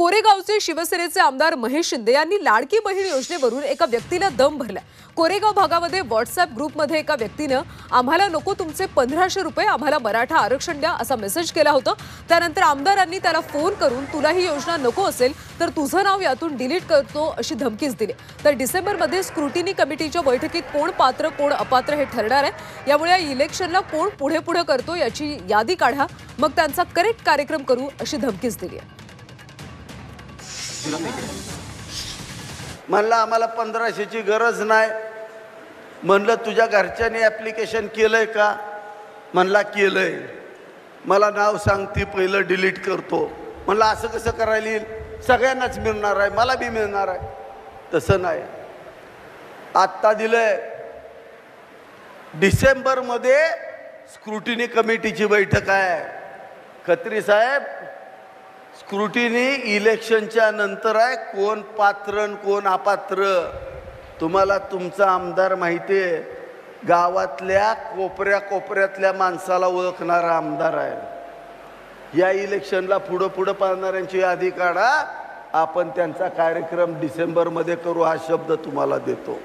कोरेगावचे शिवसेनेचे आमदार महेश शिंदे यांनी लाडकी बहीण योजनेवरून एका व्यक्तीला दम भरला। कोरेगाव भागामध्ये व्हॉट्सअप ग्रुपमध्ये एका व्यक्तीने आम्हाला नको तुमचे 1500 रुपये, आम्हाला मराठा आरक्षण द्या असा मेसेज केला होता। त्यानंतर आमदारांनी त्याला फोन करून तुला ही योजना नको असेल तर तुझं नाव यातून डिलीट करतो अशी धमकीच दिली। तर डिसेंबरमध्ये स्क्रुटिनी कमिटीच्या बैठकीत कोण पात्र कोण अपात्र हे ठरणार आहे। यामुळे या इलेक्शनला कोण पुढे पुढे करतो याची यादी काढा, मग त्यांचा करेक्ट कार्यक्रम करू अशी धमकीच दिली आहे। म्हणलं आम्हाला 1500ची गरज नाही। म्हणलं तुझ्या घरच्यांनी ॲप्लिकेशन केलंय का? म्हणला केलंय। मला नाव सांगते पहिलं डिलीट करतो। म्हणलं असं कसं करायला येईल? सगळ्यांनाच मिळणार आहे, मला बी मिळणार आहे। तसं नाही, आत्ता दिलंय। डिसेंबरमध्ये स्क्रुटिनी कमिटीची बैठक आहे। खत्री साहेब, स्क्रुटिनी इलेक्शनच्या नंतर आहे। कोण पात्र कोण अपात्र तुम्हाला तुमचा आमदार माहिती आहे। गावातल्या कोपऱ्या कोपऱ्यातल्या माणसाला ओळखणारा आमदार आहे। या इलेक्शनला पुढं पुढं पाहणाऱ्यांची यादी काढा, आपण त्यांचा कार्यक्रम डिसेंबरमध्ये करू हा शब्द तुम्हाला देतो।